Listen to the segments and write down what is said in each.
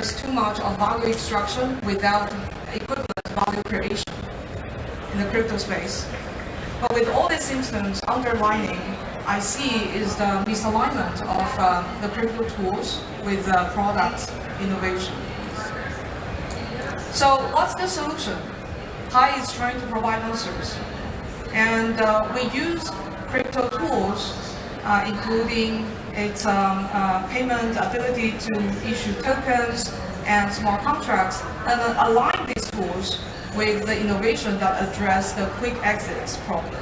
there's too much of value extraction without equivalent value creation in the crypto space. But with all these symptoms underlining, I see is the misalignment of the crypto tools with product innovation. So what's the solution? Pi is trying to provide answers. And we use crypto tools, including its payment ability to issue tokens and smart contracts, and align these tools with the innovation that address the quick exits problem.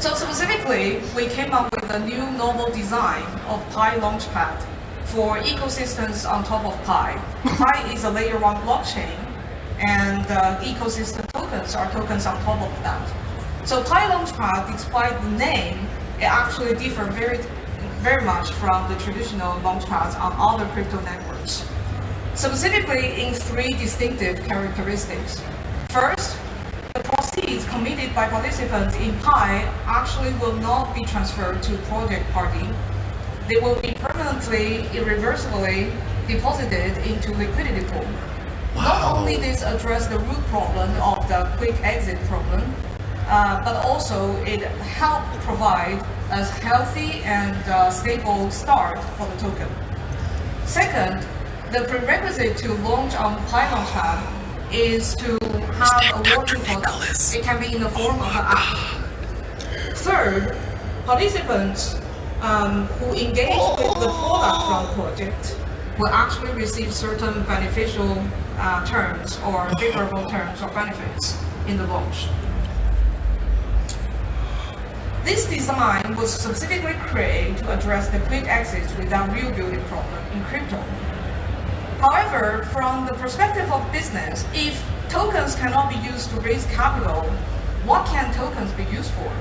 So specifically, we came up with a new novel design of Pi Launchpad for ecosystems on top of Pi. Pi is a layer 1 blockchain, and ecosystem tokens are tokens on top of that. So Pi Launchpad, despite the name, it actually differs very much from the traditional launchpads on other crypto networks. Specifically in 3 distinctive characteristics. First, the proceeds committed by participants in Pi actually will not be transferred to project party. They will be permanently, irreversibly deposited into liquidity pool. Wow. Not only this address the root problem of the quick exit problem, but also it helped provide a healthy and stable start for the token. Second, the prerequisite to launch on Pi Launchpad is to have a working product. It can be in the form of an app. Third, participants who engage with the product from the project will actually receive certain beneficial terms or favorable terms or benefits in the launch. This design was specifically created to address the quick exits without real building problem in crypto. However, from the perspective of business, if tokens cannot be used to raise capital, what can tokens be used for?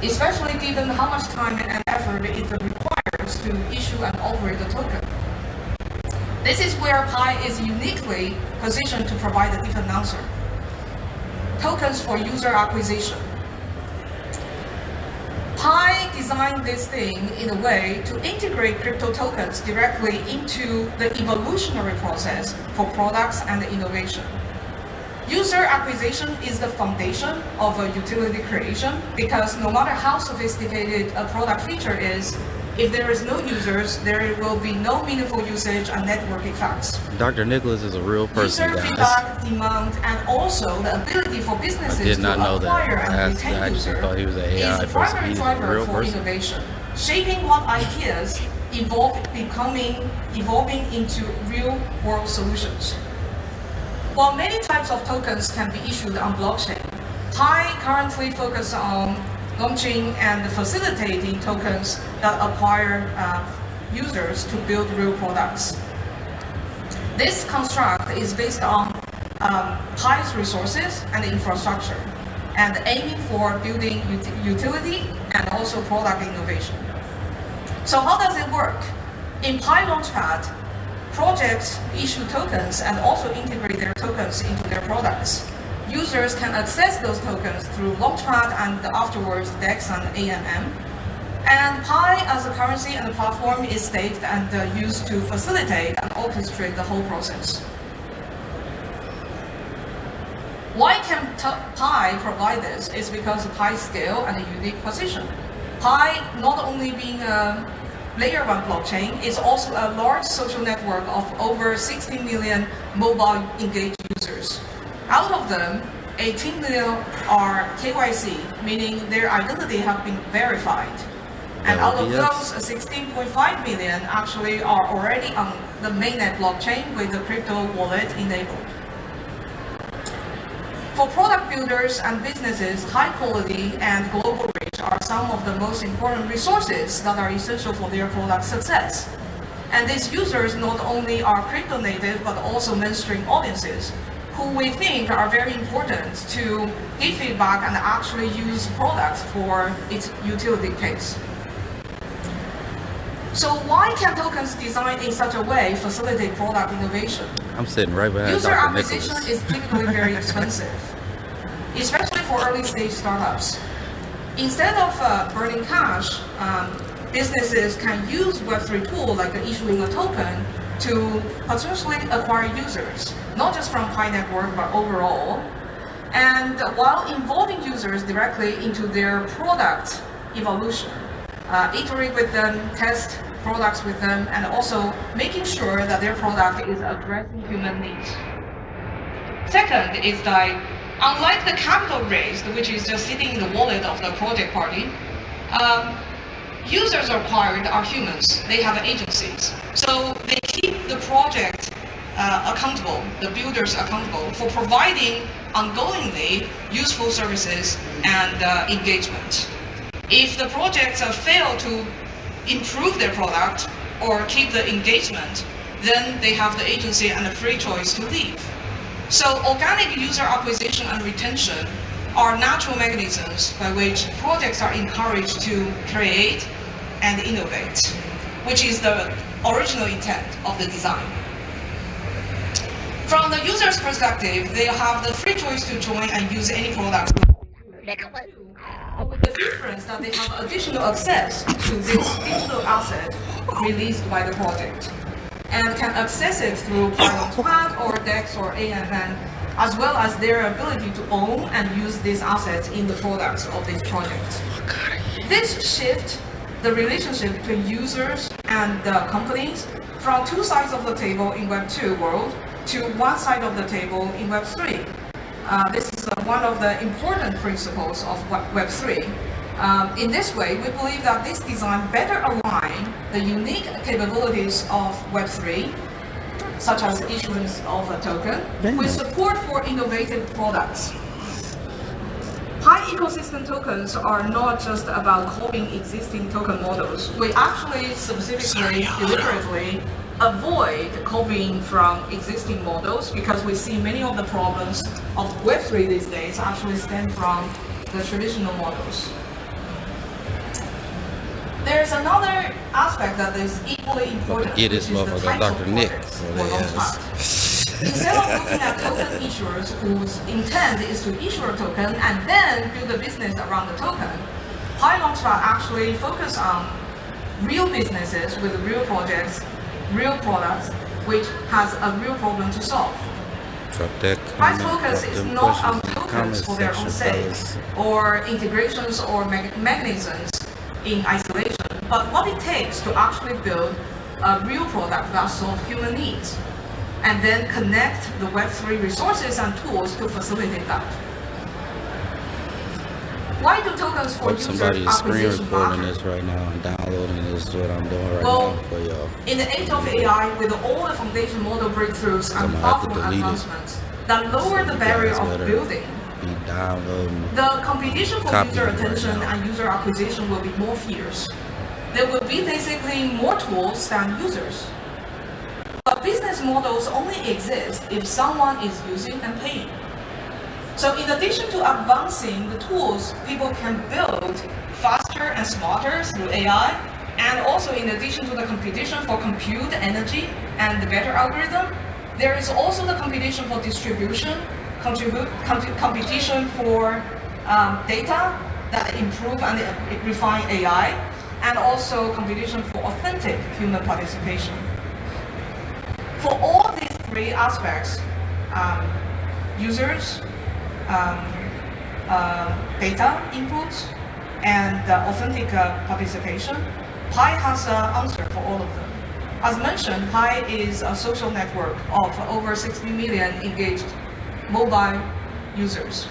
Especially given how much time and effort it requires to issue and operate the token. This is where Pi is uniquely positioned to provide a different answer. Tokens for user acquisition. Pi designed this thing in a way to integrate crypto tokens directly into the evolutionary process for products and innovation. User acquisition is the foundation of a utility creation because no matter how sophisticated a product feature is, if there is no users, there will be no meaningful usage and network effects. Dr. Nicholas is a real person, User guys. feedback, demand, and also the ability for businesses to acquire and retain users is the primary driver for innovation, shaping what ideas evolving into real-world solutions. While many types of tokens can be issued on blockchain, Pi currently focuses on launching and facilitating tokens that acquire users to build real products. This construct is based on Pi's resources and infrastructure, and aiming for building utility and also product innovation. So how does it work? In Pi Launchpad, projects issue tokens and also integrate their tokens into their products. Users can access those tokens through Launchpad and afterwards DEX and AMM. And Pi as a currency and a platform is staked and used to facilitate and orchestrate the whole process. Why can Pi provide this? Is because of Pi's scale and a unique position. Pi, not only being a layer 1 blockchain, is also a large social network of over 60 million mobile engaged users. Out of them, 18 million are KYC, meaning their identity have been verified. And out of those, 16.5 million actually are already on the mainnet blockchain with the crypto wallet enabled. For product builders and businesses, high quality and global reach are some of the most important resources that are essential for their product success. And these users not only are crypto native, but also mainstream audiences, who we think are very important to give feedback and actually use products for its utility case. So why can tokens designed in such a way facilitate product innovation? I'm sitting right behind User Dr. acquisition Nicholas. is typically very expensive, especially for early stage startups. Instead of burning cash, businesses can use Web3 tool like issuing a token to potentially acquire users, not just from Pi network, but overall. And while involving users directly into their product evolution, iterate with them, test products with them, and also making sure that their product is addressing human needs. Second is that unlike the capital raised, which is just sitting in the wallet of the project party, users acquired are humans. They have agencies. So they keep the project accountable, the builders accountable for providing ongoingly useful services and engagement. If the projects fail to improve their product or keep the engagement, then they have the agency and the free choice to leave. So organic user acquisition and retention are natural mechanisms by which projects are encouraged to create and innovate, which is the original intent of the design. From the user's perspective, they have the free choice to join and use any product. With the difference that they have additional access to this digital asset released by the project, and can access it through Launchpad or DEX or AMN, as well as their ability to own and use these assets in the products of this project. This shift the relationship between users and the companies from two sides of the table in Web 2 world to one side of the table in Web 3. This is one of the important principles of Web 3. In this way, we believe that this design better align the unique capabilities of Web 3, such as issuance of a token, with support for innovative products. Pi ecosystem tokens are not just about copying existing token models. We actually specifically, deliberately avoid copying from existing models because we see many of the problems of Web3 these days actually stem from the traditional models. There's another aspect that is equally important, which is the types of projects for Launchpad. Instead of looking at token issuers whose intent is to issue a token and then build a business around the token, Pi Launchpad actually focus on real businesses with real projects, real products, which has a real problem to solve. Pi's focus is not on tokens for their own sake, or integrations or mechanisms in isolation, but what it takes to actually build a real product that solves human needs, and then connect the Web3 resources and tools to facilitate that. Why do tokens for user Somebody is screen acquisition recording matter? this right now and downloading this is what I'm doing right Well, now for y'all. in the age of AI, with all the foundation model breakthroughs and platform advancements that lower the barrier of building, the competition for user attention and user acquisition will be more fierce. There will be basically more tools than users. But business models only exist if someone is using and paying. So in addition to advancing the tools people can build faster and smarter through AI, and also in addition to the competition for compute energy and the better algorithm, there is also the competition for distribution, competition for data that improve and refine AI, and also competition for authentic human participation. For all these three aspects, users, data inputs, and authentic participation, Pi has an answer for all of them. As mentioned, Pi is a social network of over 60 million engaged mobile users.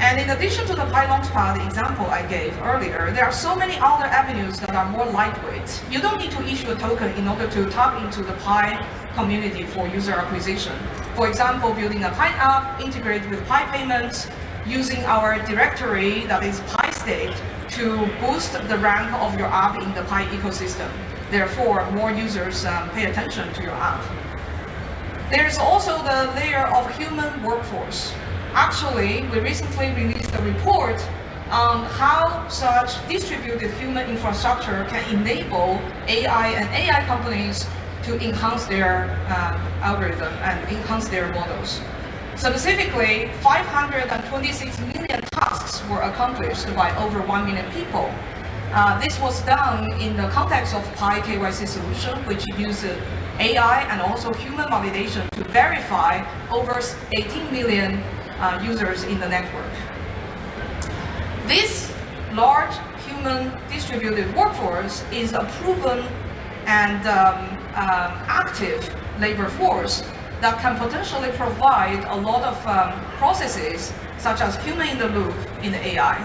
And in addition to the Pi Launchpad example I gave earlier, there are so many other avenues that are more lightweight. You don't need to issue a token in order to tap into the Pi community for user acquisition. For example, building a Pi app, integrate with Pi payments, using our directory that is Pi state to boost the rank of your app in the Pi ecosystem. Therefore, more users pay attention to your app. There's also the layer of human workforce. Actually, we recently released a report on how such distributed human infrastructure can enable AI and AI companies to enhance their algorithm and enhance their models. Specifically, 526 million tasks were accomplished by over 1 million people. This was done in the context of Pi KYC solution, which uses AI and also human validation to verify over 18 million users in the network. This large human distributed workforce is a proven and active labor force that can potentially provide a lot of processes such as human in the loop in the AI.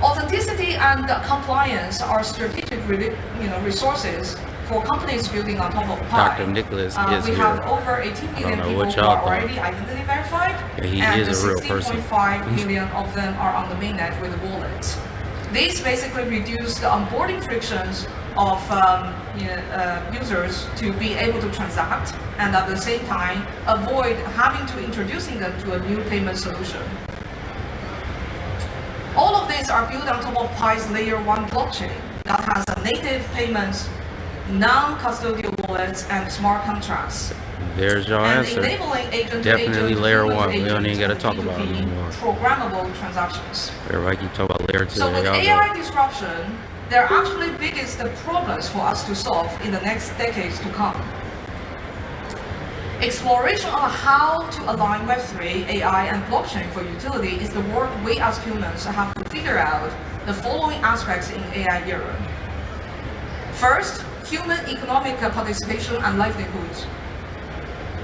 Authenticity and compliance are strategic resources for companies building on top of Pi. Dr. Nicholas is we here. have over 18 million people who are already identity verified, Yeah, he and is a real person. 16.5 million of them are on the mainnet with wallets. This basically reduces the onboarding frictions of users to be able to transact, and at the same time avoid having to introducing them to a new payment solution. All of these are built on top of Pi's layer 1 blockchain that has a native payments, non-custodial wallets, and smart contracts. There's your And answer. enabling agent Definitely layer human 1. We don't even agent got to talk about it P2P anymore. Programmable transactions. Everybody keep talking about layer 2. So with Y'all AI go. disruption, there are actually biggest problems for us to solve in the next decades to come. Exploration on how to align Web3, AI, and blockchain for utility is the work we as humans have to figure out the following aspects in AI era. First, human economic participation and livelihoods.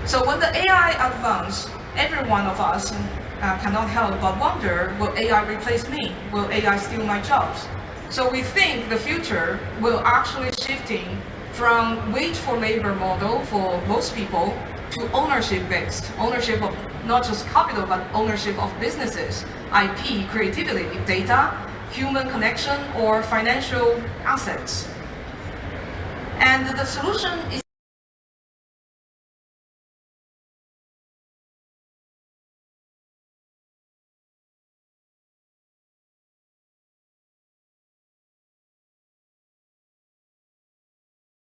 So when the AI advances, every one of us cannot help but wonder, will AI replace me? Will AI steal my jobs? So we think the future will actually shifting from wage for labor model for most people to ownership-based, ownership of not just capital, but ownership of businesses, IP, creativity, data, human connection, or financial assets. And the solution is